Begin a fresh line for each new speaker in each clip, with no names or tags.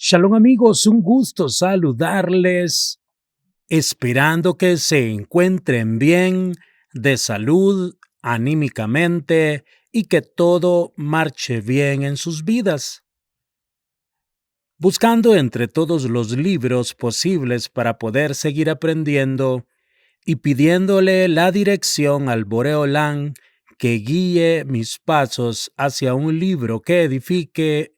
Shalom amigos, un gusto saludarles, esperando que se encuentren bien de salud, anímicamente y que todo marche bien en sus vidas. Buscando entre todos los libros posibles para poder seguir aprendiendo y pidiéndole la dirección al Boreolán que guíe mis pasos hacia un libro que edifique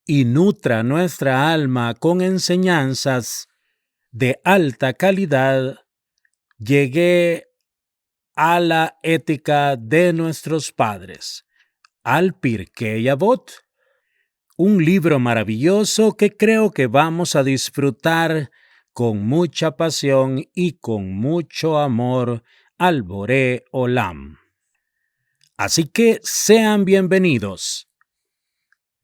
y nutra nuestra alma con enseñanzas de alta calidad, llegué a la ética de nuestros padres, al Pirkei Avot, un libro maravilloso que creo que vamos a disfrutar con mucha pasión y con mucho amor al Boré Olam. Así que sean bienvenidos.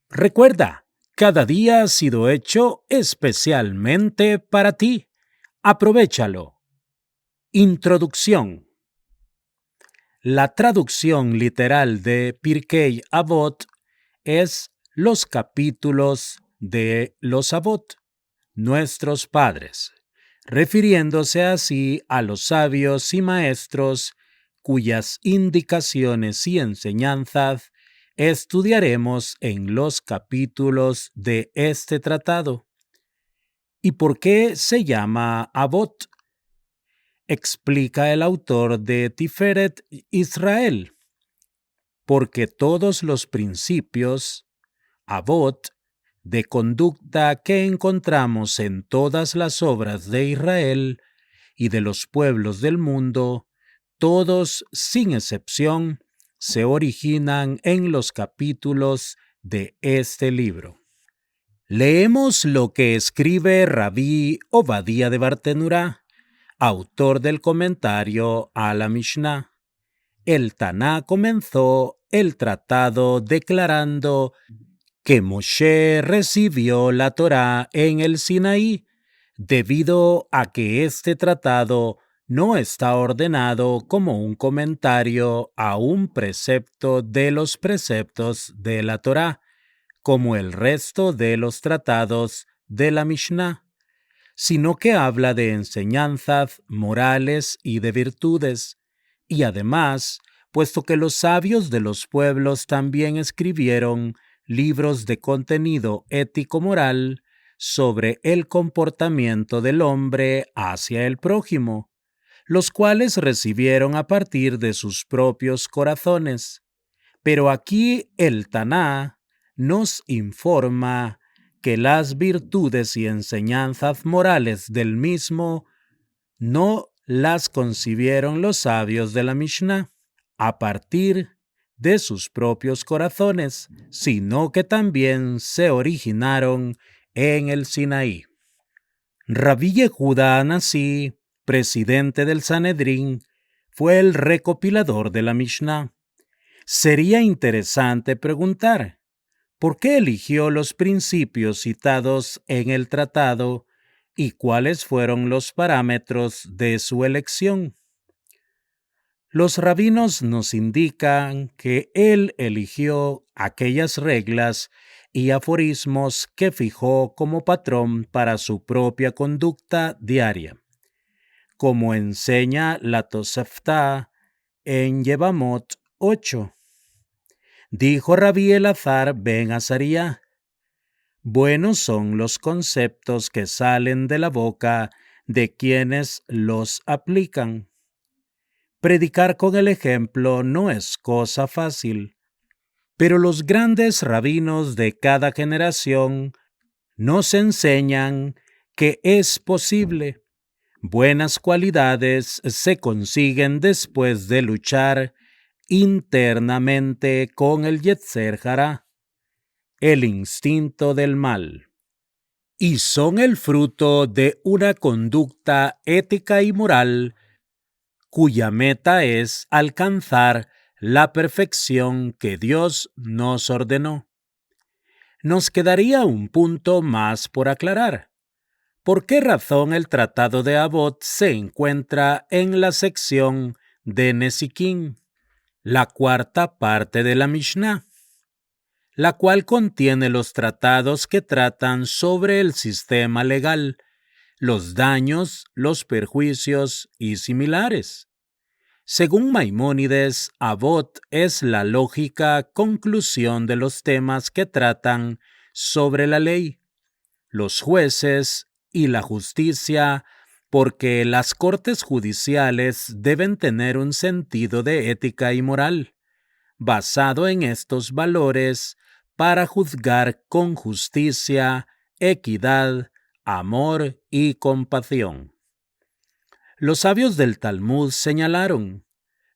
Recuerda, cada día ha sido hecho especialmente para ti. Aprovéchalo. Introducción. La traducción literal de Pirkei Avot es los capítulos de los Avot, nuestros padres, refiriéndose así a los sabios y maestros cuyas indicaciones y enseñanzas estudiaremos en los capítulos de este tratado. ¿Y por qué se llama Avot? Explica el autor de Tiferet Israel, porque todos los principios, Avot, de conducta que encontramos en todas las obras de Israel y de los pueblos del mundo, todos sin excepción, se originan en los capítulos de este libro. Leemos lo que escribe Rabí Obadía de Bartenura, autor del comentario a la Mishnah. El Taná comenzó el tratado declarando que Moshe recibió la Torá en el Sinaí, debido a que este tratado no está ordenado como un comentario a un precepto de los preceptos de la Torá, como el resto de los tratados de la Mishnah, sino que habla de enseñanzas morales y de virtudes, y además, puesto que los sabios de los pueblos también escribieron libros de contenido ético-moral sobre el comportamiento del hombre hacia el prójimo, los cuales recibieron a partir de sus propios corazones. Pero aquí el Taná nos informa que las virtudes y enseñanzas morales del mismo no las concibieron los sabios de la Mishnah a partir de sus propios corazones, sino que también se originaron en el Sinaí. Rabí Yehuda Anasí, presidente del Sanedrín, fue el recopilador de la Mishnah. Sería interesante preguntar, ¿por qué eligió los principios citados en el tratado y cuáles fueron los parámetros de su elección? Los rabinos nos indican que él eligió aquellas reglas y aforismos que fijó como patrón para su propia conducta diaria, como enseña la Tosefta en Yevamot 8. Dijo Rabí Elazar ben Azaría: buenos son los conceptos que salen de la boca de quienes los aplican. Predicar con el ejemplo no es cosa fácil, pero los grandes rabinos de cada generación nos enseñan que es posible. Buenas cualidades se consiguen después de luchar internamente con el Yetzer Hará, el instinto del mal, y son el fruto de una conducta ética y moral cuya meta es alcanzar la perfección que Dios nos ordenó. Nos quedaría un punto más por aclarar. ¿Por qué razón el Tratado de Avot se encuentra en la sección de Nesikim, la cuarta parte de la Mishnah? la cual contiene los tratados que tratan sobre el sistema legal, los daños, los perjuicios y similares. Según Maimónides, Avot es la lógica conclusión de los temas que tratan sobre la ley, los jueces y la justicia, porque las cortes judiciales deben tener un sentido de ética y moral, basado en estos valores para juzgar con justicia, equidad, amor y compasión. Los sabios del Talmud señalaron: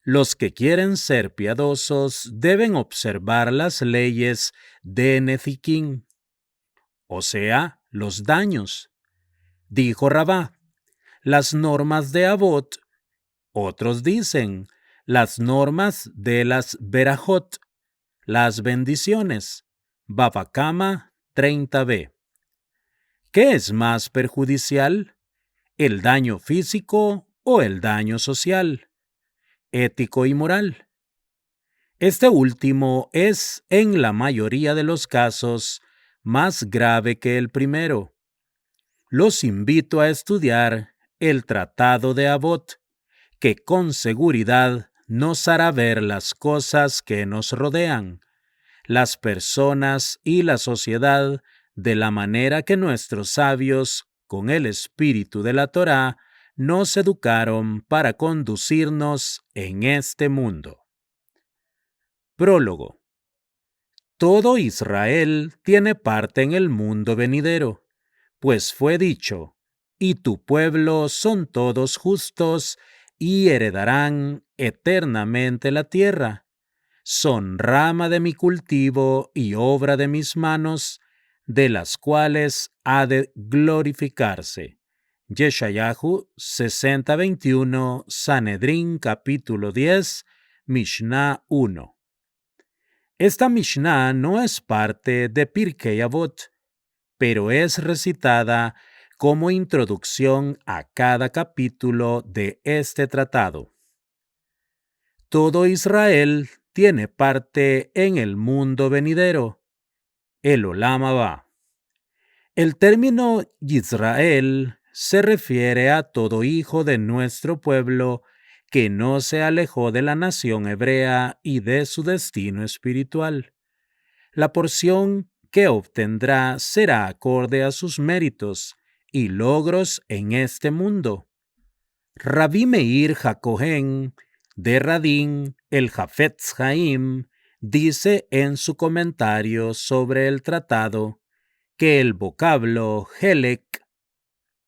los que quieren ser piadosos deben observar las leyes de Nezikim, o sea, los daños. Dijo Rabá, las normas de Avot. Otros dicen, las normas de las Berajot, las bendiciones. Bava Kama 30b. ¿Qué es más perjudicial? ¿El daño físico o el daño social, ético y moral? Este último es, en la mayoría de los casos, más grave que el primero. Los invito a estudiar el Tratado de Avot, que con seguridad nos hará ver las cosas que nos rodean, las personas y la sociedad, de la manera que nuestros sabios, con el espíritu de la Torá, nos educaron para conducirnos en este mundo. Prólogo. Todo Israel tiene parte en el mundo venidero, pues fue dicho, y tu pueblo son todos justos y heredarán eternamente la tierra. Son rama de mi cultivo y obra de mis manos, de las cuales ha de glorificarse. Yeshayahu 60:21, Sanedrín capítulo 10, Mishnah 1. Esta Mishnah no es parte de Pirkei Avot, pero es recitada como introducción a cada capítulo de este tratado. Todo Israel tiene parte en el mundo venidero, el Olam Abba. El término Yisrael se refiere a todo hijo de nuestro pueblo que no se alejó de la nación hebrea y de su destino espiritual. La porción que obtendrá será acorde a sus méritos y logros en este mundo. Rabbi Meir HaKohen de Radín, el Hafetz Haim, dice en su comentario sobre el tratado que el vocablo Helek,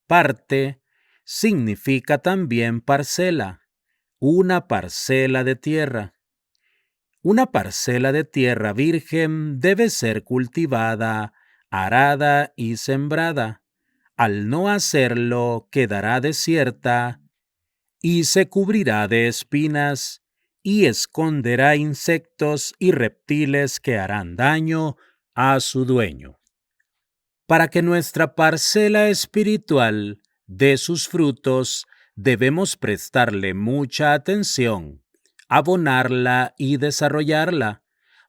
parte, significa también parcela, una parcela de tierra. Una parcela de tierra virgen debe ser cultivada, arada y sembrada. Al no hacerlo, quedará desierta y se cubrirá de espinas y esconderá insectos y reptiles que harán daño a su dueño. Para que nuestra parcela espiritual dé sus frutos, debemos prestarle mucha atención, abonarla y desarrollarla.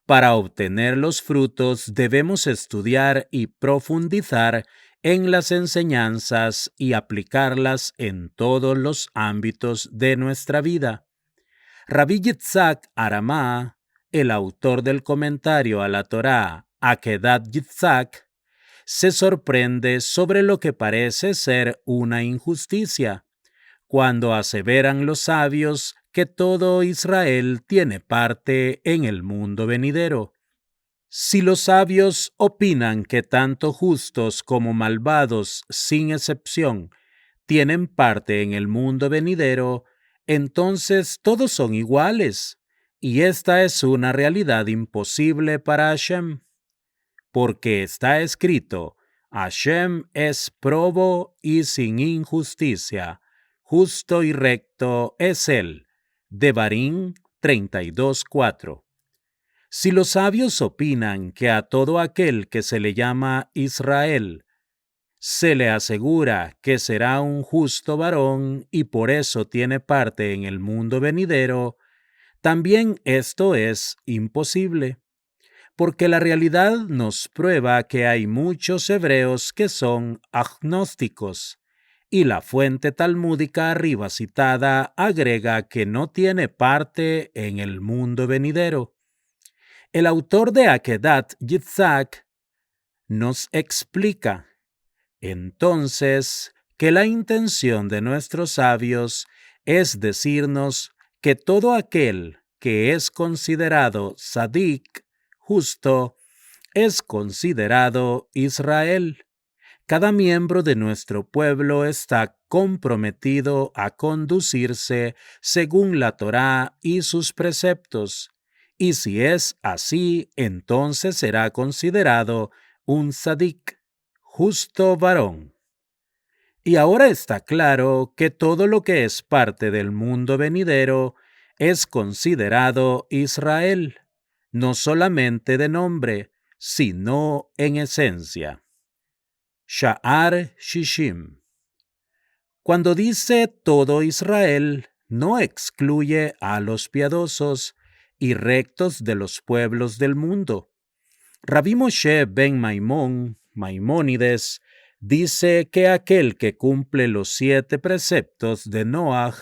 Para obtener los frutos debemos estudiar y profundizar en las enseñanzas y aplicarlas en todos los ámbitos de nuestra vida. Rabbi Yitzhak Aramá, el autor del comentario a la Torá Akedat Yitzhak, se sorprende sobre lo que parece ser una injusticia, cuando aseveran los sabios que todo Israel tiene parte en el mundo venidero. Si los sabios opinan que tanto justos como malvados, sin excepción, tienen parte en el mundo venidero, entonces todos son iguales, y esta es una realidad imposible para Hashem. Porque está escrito, Hashem es probo y sin injusticia, justo y recto es él. Devarim 32:4. Si los sabios opinan que a todo aquel que se le llama Israel se le asegura que será un justo varón y por eso tiene parte en el mundo venidero, también esto es imposible. porque la realidad nos prueba que hay muchos hebreos que son agnósticos, y la fuente talmúdica arriba citada agrega que no tiene parte en el mundo venidero. El autor de Akedat Yitzhak nos explica entonces que la intención de nuestros sabios es decirnos que todo aquel que es considerado Sadik, justo, es considerado Israel. Cada miembro de nuestro pueblo está comprometido a conducirse según la Torá y sus preceptos, y si es así, entonces será considerado un Sadik, justo varón. Y ahora está claro que todo lo que es parte del mundo venidero es considerado Israel, no solamente de nombre, sino en esencia. Sha'ar Shishim. Cuando dice todo Israel, no excluye a los piadosos y rectos de los pueblos del mundo. Rabbi Moshe ben Maimónides, dice que aquel que cumple los 7 preceptos de Noaj,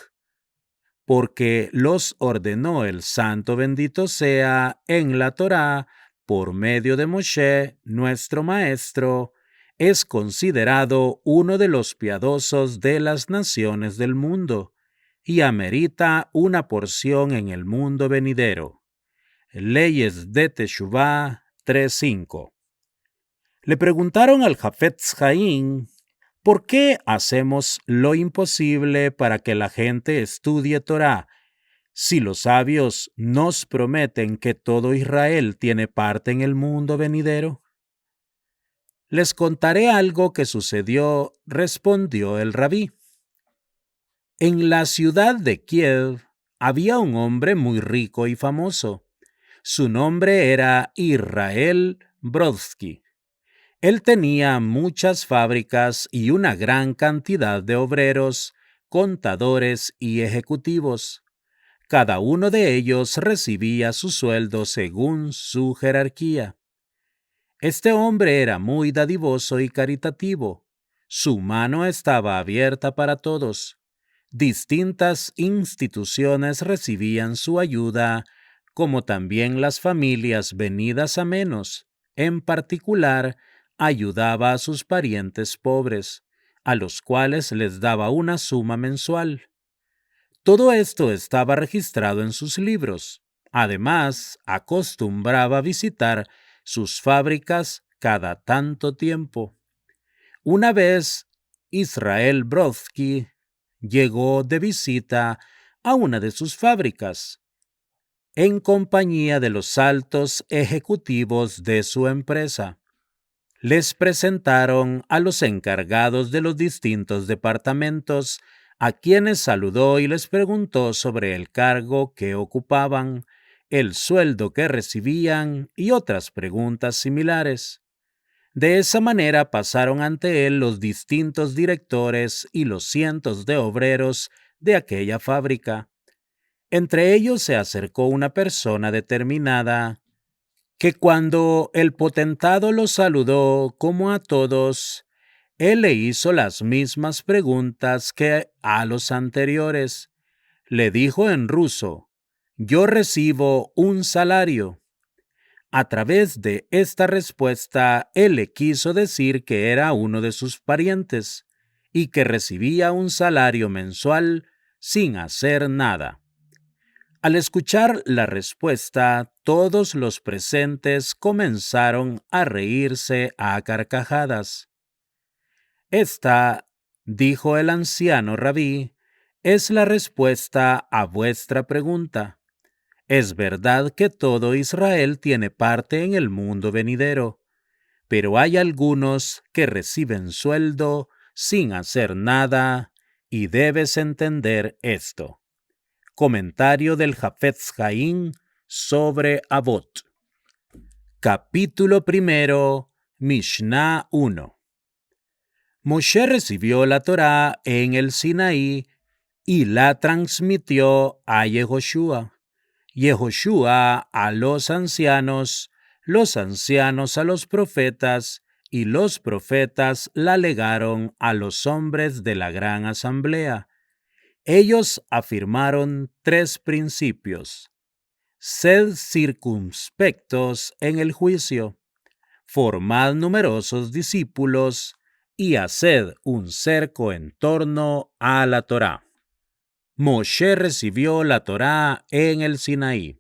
porque los ordenó el santo bendito sea en la Torá por medio de Moshe, nuestro maestro, es considerado uno de los piadosos de las naciones del mundo y amerita una porción en el mundo venidero. Leyes de Teshuvá 3:5. Le preguntaron al Hafetz Haim, ¿por qué hacemos lo imposible para que la gente estudie Torá si los sabios nos prometen que todo Israel tiene parte en el mundo venidero? Les contaré algo que sucedió, respondió el rabí. En la ciudad de Kiev había un hombre muy rico y famoso. Su nombre era Israel Brodsky. Él tenía muchas fábricas y una gran cantidad de obreros, contadores y ejecutivos. Cada uno de ellos recibía su sueldo según su jerarquía. Este hombre era muy dadivoso y caritativo. Su mano estaba abierta para todos. Distintas instituciones recibían su ayuda, como también las familias venidas a menos. En particular, ayudaba a sus parientes pobres, a los cuales les daba una suma mensual. Todo esto estaba registrado en sus libros. Además, acostumbraba visitar sus fábricas cada tanto tiempo. Una vez, Israel Brodsky llegó de visita a una de sus fábricas, en compañía de los altos ejecutivos de su empresa. Les presentaron a los encargados de los distintos departamentos, a quienes saludó y les preguntó sobre el cargo que ocupaban, el sueldo que recibían y otras preguntas similares. De esa manera pasaron ante él los distintos directores y los cientos de obreros de aquella fábrica. Entre ellos se acercó una persona determinada, que cuando el potentado lo saludó como a todos, él le hizo las mismas preguntas que a los anteriores. Le dijo en ruso: «Yo recibo un salario». A través de esta respuesta, él le quiso decir que era uno de sus parientes y que recibía un salario mensual sin hacer nada. Al escuchar la respuesta, todos los presentes comenzaron a reírse a carcajadas. Esta, dijo el anciano rabí, es la respuesta a vuestra pregunta. Es verdad que todo Israel tiene parte en el mundo venidero, pero hay algunos que reciben sueldo sin hacer nada, y debes entender esto. Comentario del Hafetz Haim sobre Avot. Capítulo 1, Mishnah 1. Moshe recibió la Torá en el Sinaí y la transmitió a Yehoshua. Yehoshua a los ancianos, los ancianos a los profetas, y los profetas la legaron a los hombres de la gran asamblea. Ellos afirmaron 3 principios. Sed circunspectos en el juicio, formad numerosos discípulos y haced un cerco en torno a la Torá. Moshe recibió la Torá en el Sinaí.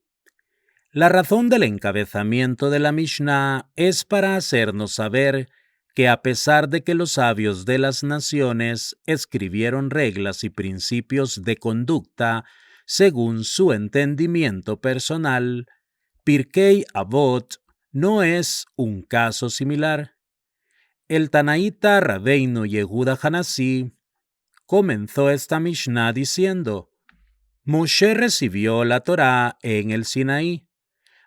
La razón del encabezamiento de la Mishnah es para hacernos saber que a pesar de que los sabios de las naciones escribieron reglas y principios de conducta según su entendimiento personal, Pirkei Avot no es un caso similar. El tanaíta Rabbeinu Yehuda Hanasí comenzó esta Mishnah diciendo: Moshe recibió la Torá en el Sinaí,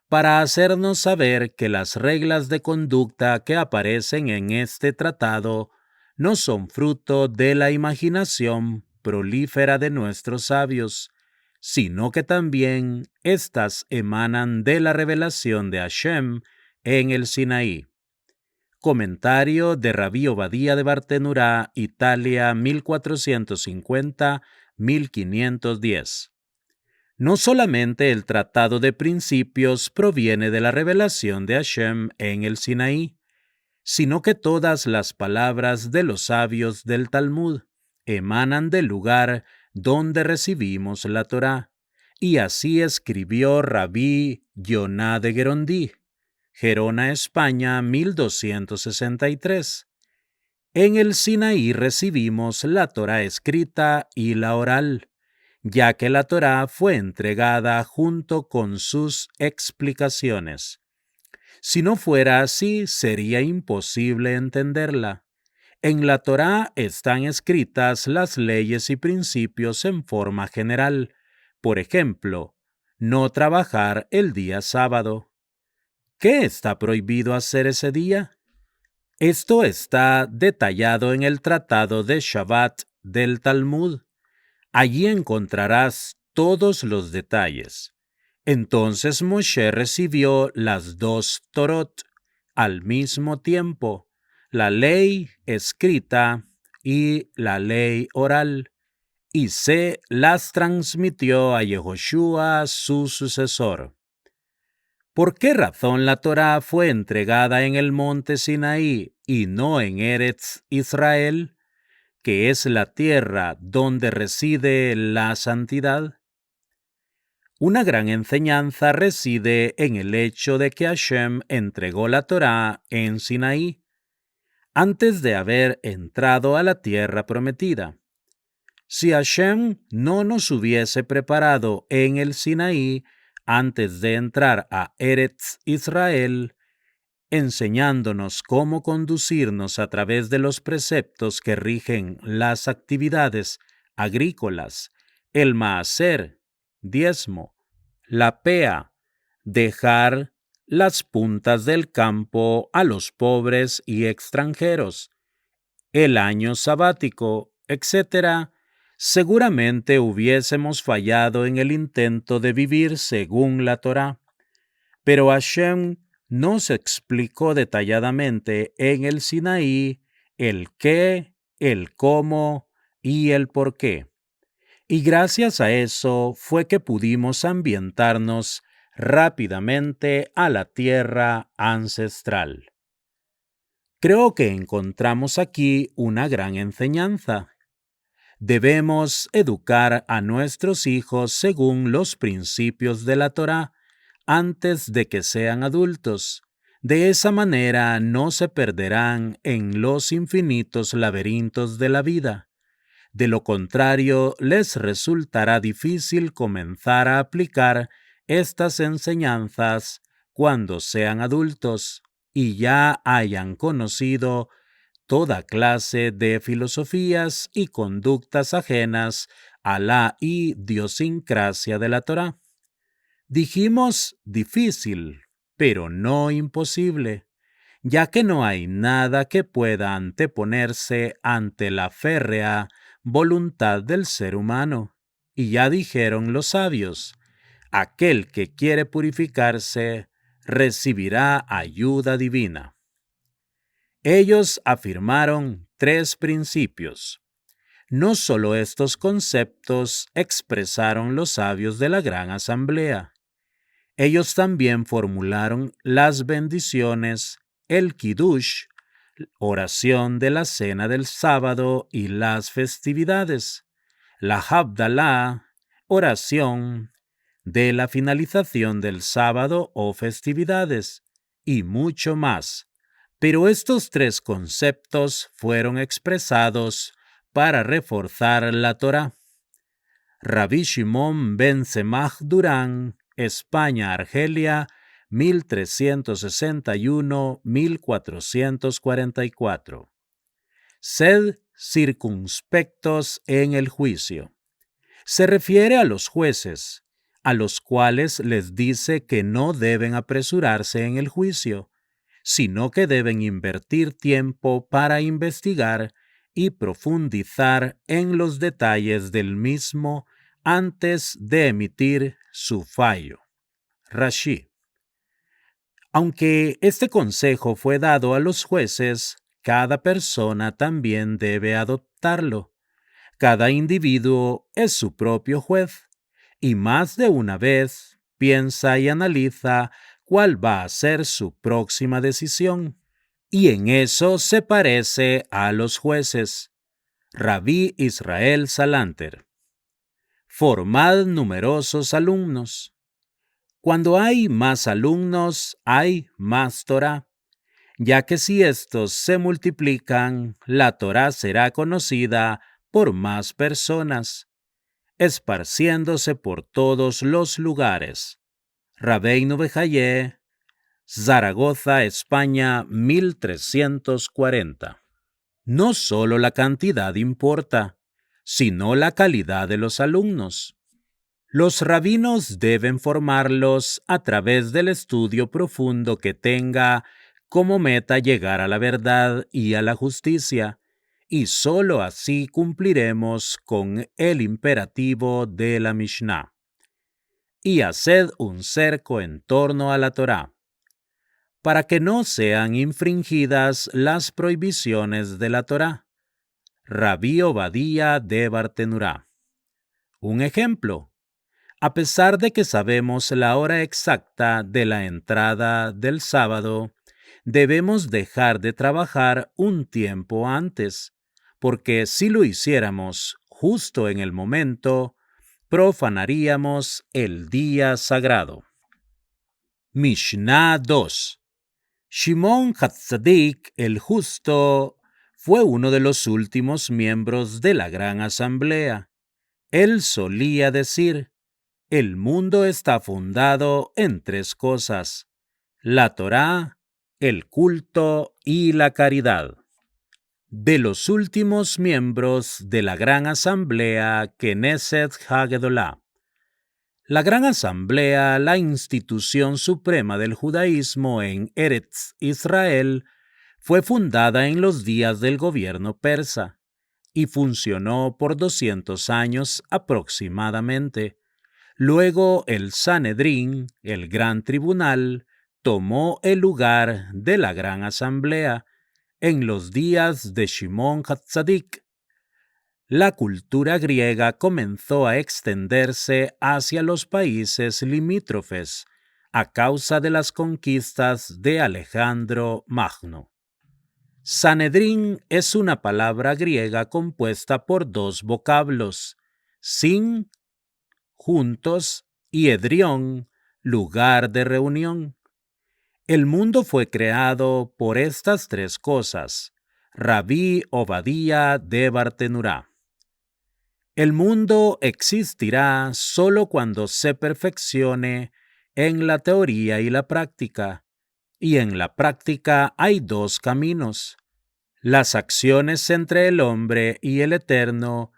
para hacernos saber que las reglas de conducta que aparecen en este tratado no son fruto de la imaginación prolífera de nuestros sabios, sino que también éstas emanan de la revelación de Hashem en el Sinaí. Comentario de Rabí Obadía de Bartenurá, Italia, 1450-1510. No solamente el Tratado de Principios proviene de la revelación de Hashem en el Sinaí, sino que todas las palabras de los sabios del Talmud emanan del lugar donde recibimos la Torá, y así escribió Rabí Yoná de Gerondí, Gerona, España, 1263. En el Sinaí recibimos la Torá escrita y la oral, ya que la Torá fue entregada junto con sus explicaciones. Si no fuera así, sería imposible entenderla. En la Torá están escritas las leyes y principios en forma general. Por ejemplo, no trabajar el día sábado. ¿Qué está prohibido hacer ese día? Esto está detallado en el Tratado de Shabbat del Talmud. Allí encontrarás todos los detalles. Entonces Moshe recibió las 2 Torot al mismo tiempo, la ley escrita y la ley oral, y se las transmitió a Yehoshua, su sucesor. ¿Por qué razón la Torá fue entregada en el monte Sinaí y no en Eretz Israel, que es la tierra donde reside la santidad? Una gran enseñanza reside en el hecho de que Hashem entregó la Torá en Sinaí, antes de haber entrado a la tierra prometida. Si Hashem no nos hubiese preparado en el Sinaí antes de entrar a Eretz Israel, enseñándonos cómo conducirnos a través de los preceptos que rigen las actividades agrícolas, el maaser, diezmo, la pea, dejar las puntas del campo a los pobres y extranjeros, el año sabático, etc., seguramente hubiésemos fallado en el intento de vivir según la Torá. Pero Hashem nos explicó detalladamente en el Sinaí el qué, el cómo y el por qué. Y gracias a eso fue que pudimos ambientarnos rápidamente a la tierra ancestral. Creo que encontramos aquí una gran enseñanza. Debemos educar a nuestros hijos según los principios de la Torá antes de que sean adultos. De esa manera no se perderán en los infinitos laberintos de la vida. De lo contrario, les resultará difícil comenzar a aplicar estas enseñanzas cuando sean adultos y ya hayan conocido toda clase de filosofías y conductas ajenas a la idiosincrasia de la Torá. Dijimos difícil, pero no imposible, ya que no hay nada que pueda anteponerse ante la férrea voluntad del ser humano. Y ya dijeron los sabios, aquel que quiere purificarse, recibirá ayuda divina. Ellos afirmaron 3 principios. No solo estos conceptos expresaron los sabios de la Gran Asamblea. Ellos también formularon las bendiciones, el Kiddush, oración de la cena del sábado y las festividades, la Havdalah, oración de la finalización del sábado o festividades, y mucho más. Pero estos 3 conceptos fueron expresados para reforzar la Torá. Rabbi Shimon ben Semach Durán, España, Argelia, 1361-1444. Sed circunspectos en el juicio. Se refiere a los jueces, a los cuales les dice que no deben apresurarse en el juicio, sino que deben invertir tiempo para investigar y profundizar en los detalles del mismo antes de emitir su fallo. Rashi. Aunque este consejo fue dado a los jueces, cada persona también debe adoptarlo. Cada individuo es su propio juez, y más de una vez piensa y analiza cuál va a ser su próxima decisión. Y en eso se parece a los jueces. Rabí Israel Salanter. Formad numerosos alumnos. Cuando hay más alumnos, hay más Torá, ya que si estos se multiplican, la Torá será conocida por más personas, esparciéndose por todos los lugares. Rabbeinu Bejaye, Zaragoza, España, 1340. No solo la cantidad importa, sino la calidad de los alumnos. Los rabinos deben formarlos a través del estudio profundo que tenga como meta llegar a la verdad y a la justicia, y sólo así cumpliremos con el imperativo de la Mishnah. Y haced un cerco en torno a la Torá, para que no sean infringidas las prohibiciones de la Torá. Rabí Obadía de Bartenurá. Un ejemplo. A pesar de que sabemos la hora exacta de la entrada del sábado, debemos dejar de trabajar un tiempo antes, porque si lo hiciéramos justo en el momento, profanaríamos el día sagrado. Mishnah 2. Shimon Hatzadik, el justo, fue uno de los últimos miembros de la Gran Asamblea. Él solía decir: el mundo está fundado en 3 cosas: la Torá, el culto y la caridad. De los últimos miembros de la Gran Asamblea Knesset Hagedolá. La Gran Asamblea, la institución suprema del judaísmo en Eretz Israel, fue fundada en los días del gobierno persa y funcionó por 200 años aproximadamente. Luego el Sanedrín, el gran tribunal, tomó el lugar de la Gran Asamblea en los días de Shimon Hatzadik. La cultura griega comenzó a extenderse hacia los países limítrofes a causa de las conquistas de Alejandro Magno. Sanedrín es una palabra griega compuesta por 2 vocablos, sin, juntos, y edrión, lugar de reunión. El mundo fue creado por estas 3 cosas. Rabí Obadía de Bartenurá. El mundo existirá solo cuando se perfeccione en la teoría y la práctica, y en la práctica hay 2 caminos: las acciones entre el hombre y el Eterno,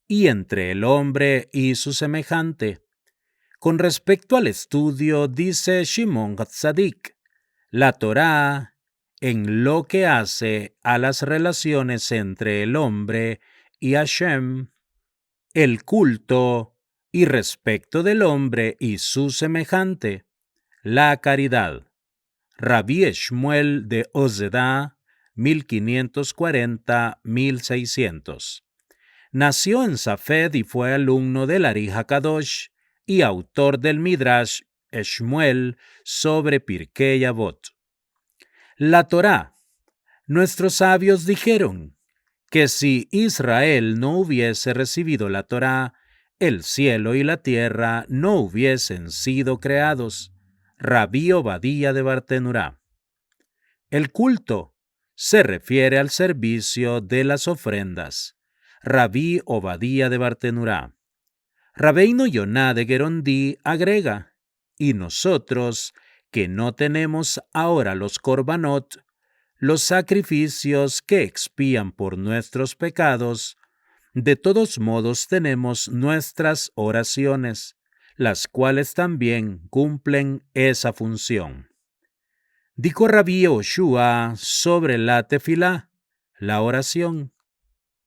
y entre el hombre y su semejante. Con respecto al estudio, dice Shimon Hatzadik, la Torá, en lo que hace a las relaciones entre el hombre y Hashem, el culto, y respecto del hombre y su semejante, la caridad. Rabí Shmuel de Ozedá, 1540-1600. Nació en Safed y fue alumno del Ari HaKadosh y autor del Midrash Shmuel sobre Pirkei Avot. La Torá. Nuestros sabios dijeron que si Israel no hubiese recibido la Torá, el cielo y la tierra no hubiesen sido creados. Rabí Obadía de Bartenurá. El culto se refiere al servicio de las ofrendas. Rabí Obadía de Bartenurá. Rabbeinu Yonah de Gerondí agrega, y nosotros, que no tenemos ahora los korbanot, los sacrificios que expían por nuestros pecados, de todos modos tenemos nuestras oraciones, las cuales también cumplen esa función. Dijo Rabí Yoshua sobre la tefilá, la oración: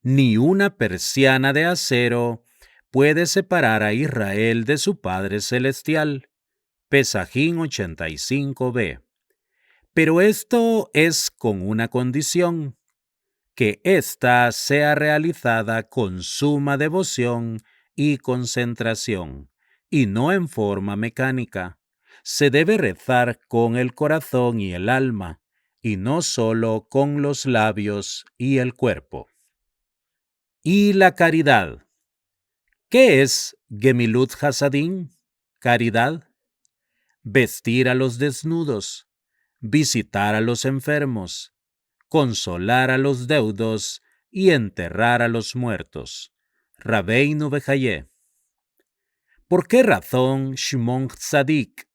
ni una persiana de acero puede separar a Israel de su Padre Celestial. Pesajín 85b. Pero esto es con una condición: que ésta sea realizada con suma devoción y concentración, y no en forma mecánica. Se debe rezar con el corazón y el alma, y no solo con los labios y el cuerpo. Y la caridad. ¿Qué es Gemilut Hasadim? Caridad. Vestir a los desnudos, visitar a los enfermos, consolar a los deudos y enterrar a los muertos. Rabbeinu Bejayé. ¿Por qué razón Shimon Tzadik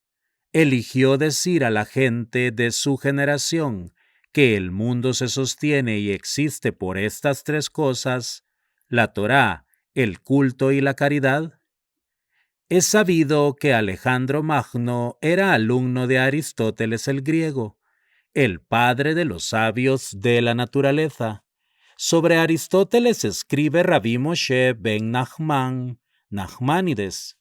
eligió decir a la gente de su generación que el mundo se sostiene y existe por estas tres cosas: la Torá, el culto y la caridad? Es sabido que Alejandro Magno era alumno de Aristóteles el griego, el padre de los sabios de la naturaleza. Sobre Aristóteles escribe Rabí Moshe ben Nachmanides: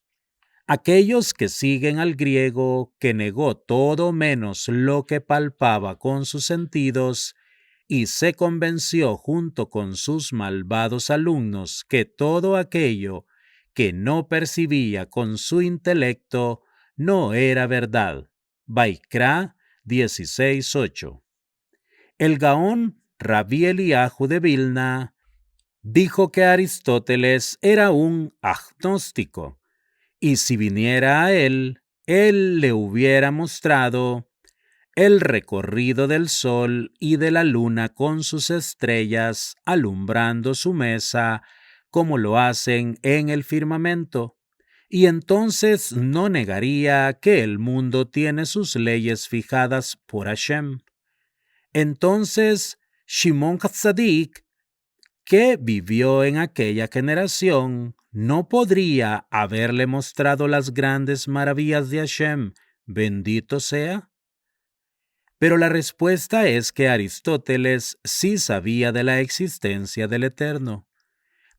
aquellos que siguen al griego, que negó todo menos lo que palpaba con sus sentidos, y se convenció junto con sus malvados alumnos que todo aquello que no percibía con su intelecto no era verdad. Baikra 16:8. El Gaón Rabí Eliahu de Vilna dijo que Aristóteles era un agnóstico, y si viniera a él le hubiera mostrado el recorrido del sol y de la luna con sus estrellas alumbrando su mesa, como lo hacen en el firmamento, y entonces no negaría que el mundo tiene sus leyes fijadas por Hashem. Entonces, Shimon Tzadik, que vivió en aquella generación, no podría haberle mostrado las grandes maravillas de Hashem, bendito sea. Pero la respuesta es que Aristóteles sí sabía de la existencia del Eterno,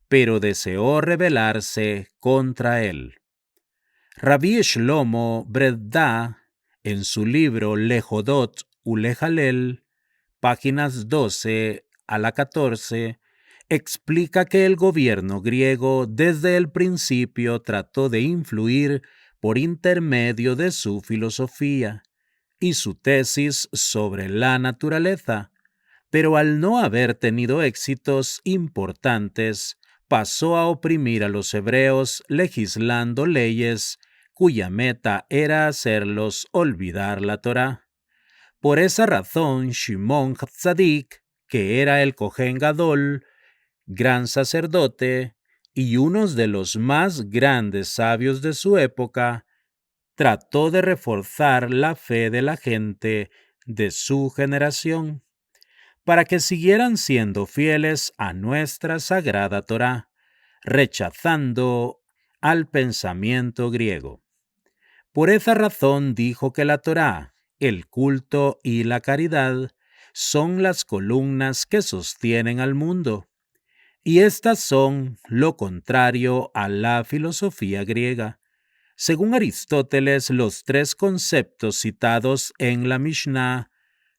pero deseó rebelarse contra él. Rabí Shlomo Bredda, en su libro Lejodot Ulejalel, páginas 12 a la 14, explica que el gobierno griego desde el principio trató de influir por intermedio de su filosofía y su tesis sobre la naturaleza, pero al no haber tenido éxitos importantes, pasó a oprimir a los hebreos legislando leyes cuya meta era hacerlos olvidar la Torá. Por esa razón, Shimon Tzadik, que era el Cohen Gadol, gran sacerdote y uno de los más grandes sabios de su época, trató de reforzar la fe de la gente de su generación para que siguieran siendo fieles a nuestra sagrada Torá, rechazando al pensamiento griego. Por esa razón dijo que la Torá, el culto y la caridad son las columnas que sostienen al mundo, y estas son lo contrario a la filosofía griega, Según Aristóteles, los tres conceptos citados en la Mishnah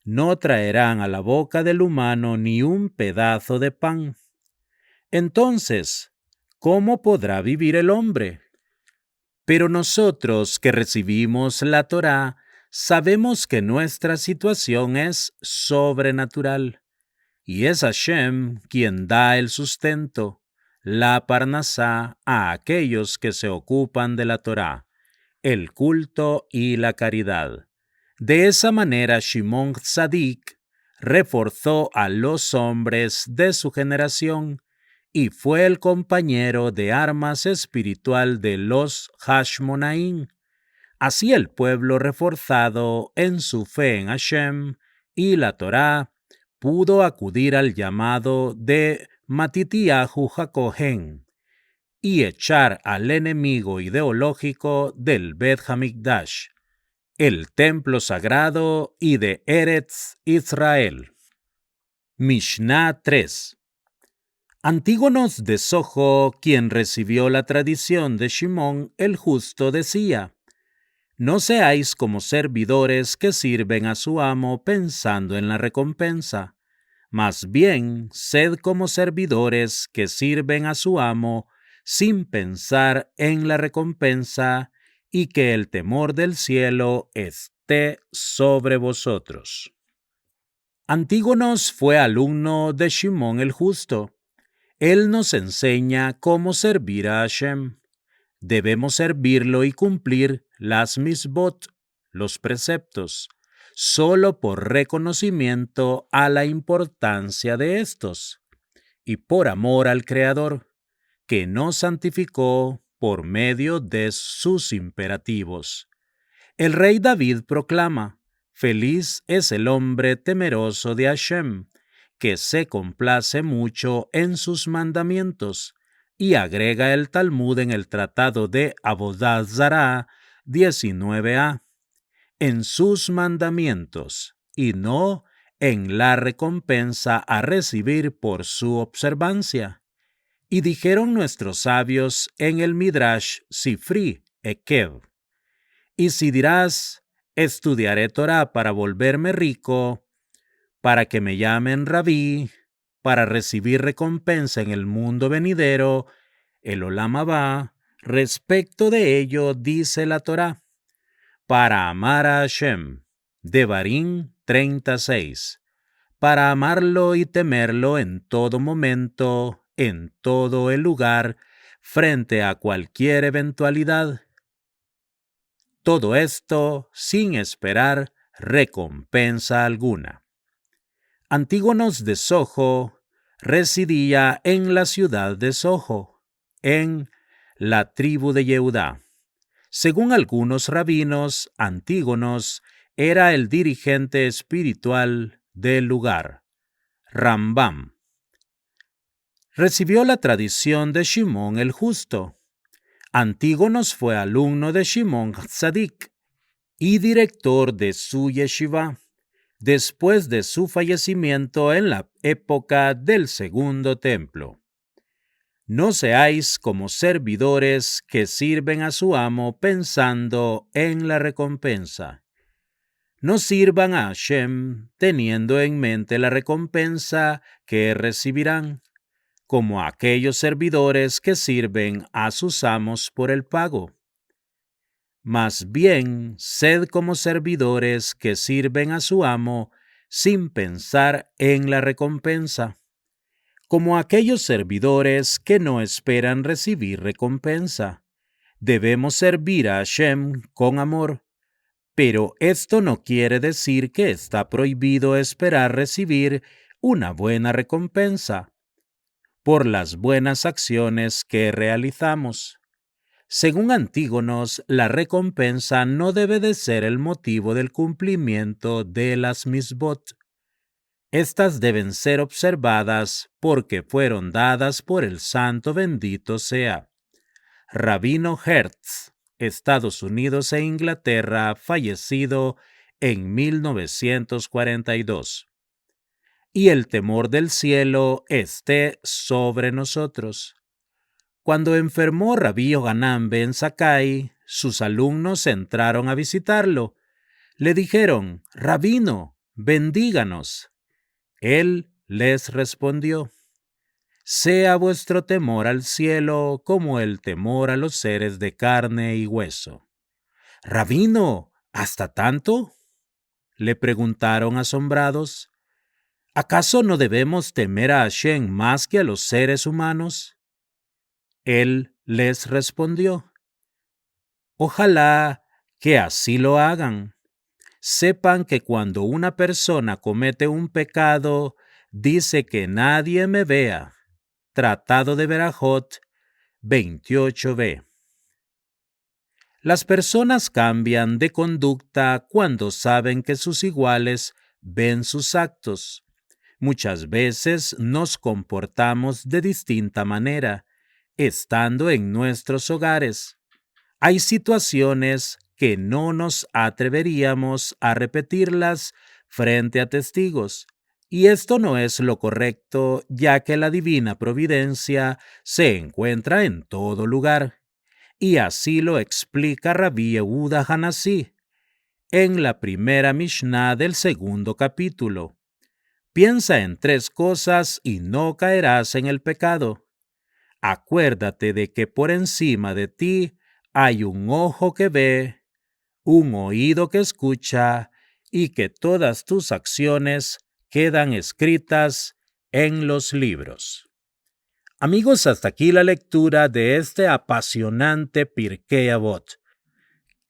no traerán a la boca del humano ni un pedazo de pan. Entonces, ¿cómo podrá vivir el hombre? Pero nosotros que recibimos la Torá, sabemos que nuestra situación es sobrenatural, y es Hashem quien da el sustento, la parnasá, a aquellos que se ocupan de la Torá, el culto y la caridad. De esa manera, Shimon Tzadik reforzó a los hombres de su generación y fue el compañero de armas espiritual de los Hashmonaim. Así el pueblo reforzado en su fe en Hashem y la Torá pudo acudir al llamado de Matitiyahu HaKohen y echar al enemigo ideológico del Bet Hamikdash, el templo sagrado y de Eretz Israel. Mishnah 3. Antígonos de Sojo, quien recibió la tradición de Shimón el justo, decía: no seáis como servidores que sirven a su amo pensando en la recompensa, más bien sed como servidores que sirven a su amo sin pensar en la recompensa, y que el temor del cielo esté sobre vosotros. Antígonos fue alumno de Shimón el justo. Él nos enseña cómo servir a Hashem. Debemos servirlo y cumplir las misbot, los preceptos, solo por reconocimiento a la importancia de estos y por amor al Creador, que nos santificó por medio de sus imperativos. El rey David proclama: feliz es el hombre temeroso de Hashem, que se complace mucho en sus mandamientos, y agrega el Talmud en el Tratado de Avodah Zará 19a, en sus mandamientos, y no en la recompensa a recibir por su observancia. Y dijeron nuestros sabios en el Midrash Sifri Ekev: y si dirás, estudiaré Torah para volverme rico, para que me llamen rabí, para recibir recompensa en el mundo venidero, el Olam Abba, respecto de ello dice la Torá: para amar a Hashem, Devarim 36, para amarlo y temerlo en todo momento, en todo el lugar, frente a cualquier eventualidad. Todo esto sin esperar recompensa alguna. Antígonos de Sojo residía en la ciudad de Sojo, en la tribu de Yehudá. Según algunos rabinos, Antígonos era el dirigente espiritual del lugar. Rambam. Recibió la tradición de Shimón el justo. Antígonos fue alumno de Shimon Tzadik y director de su yeshiva después de su fallecimiento en la época del Segundo Templo. No seáis como servidores que sirven a su amo pensando en la recompensa. No sirvan a Hashem teniendo en mente la recompensa que recibirán, como aquellos servidores que sirven a sus amos por el pago. Más bien, sed como servidores que sirven a su amo sin pensar en la recompensa, como aquellos servidores que no esperan recibir recompensa. Debemos servir a Hashem con amor, pero esto no quiere decir que está prohibido esperar recibir una buena recompensa por las buenas acciones que realizamos. Según Antígonos, la recompensa no debe de ser el motivo del cumplimiento de las misbot. Estas deben ser observadas porque fueron dadas por el santo bendito sea. Rabino Hertz, Estados Unidos e Inglaterra, fallecido en 1942. Y el temor del cielo esté sobre nosotros. Cuando enfermó Rabí Yohanan ben Zakkai, sus alumnos entraron a visitarlo. Le dijeron: «Rabino, bendíganos». Él les respondió: «Sea vuestro temor al cielo como el temor a los seres de carne y hueso». «Rabino, ¿hasta tanto?», le preguntaron asombrados. «¿Acaso no debemos temer a Hashem más que a los seres humanos?». Él les respondió: «Ojalá que así lo hagan. Sepan que cuando una persona comete un pecado, dice que nadie me vea». Tratado de Berajot 28b. Las personas cambian de conducta cuando saben que sus iguales ven sus actos. Muchas veces nos comportamos de distinta manera, estando en nuestros hogares. Hay situaciones que no nos atreveríamos a repetirlas frente a testigos, y esto no es lo correcto, ya que la divina providencia se encuentra en todo lugar. Y así lo explica Rabí Yehuda Hanasí en la primera Mishnah del segundo capítulo. Piensa en 3 cosas y no caerás en el pecado. Acuérdate de que por encima de ti hay un ojo que ve, un oído que escucha, y que todas tus acciones quedan escritas en los libros. Amigos, hasta aquí la lectura de este apasionante Pirkei Avot.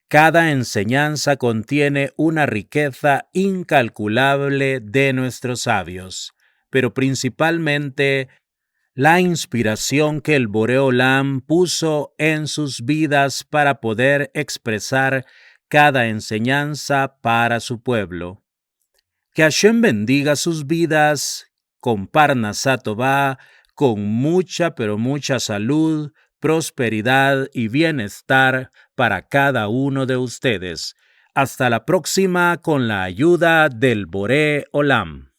Cada enseñanza contiene una riqueza incalculable de nuestros sabios, pero principalmente la inspiración que el Boré Olam puso en sus vidas para poder expresar cada enseñanza para su pueblo. Que Hashem bendiga sus vidas con Parnasá Tová, con mucha, pero mucha salud, prosperidad y bienestar para cada uno de ustedes. Hasta la próxima con la ayuda del Boré Olam.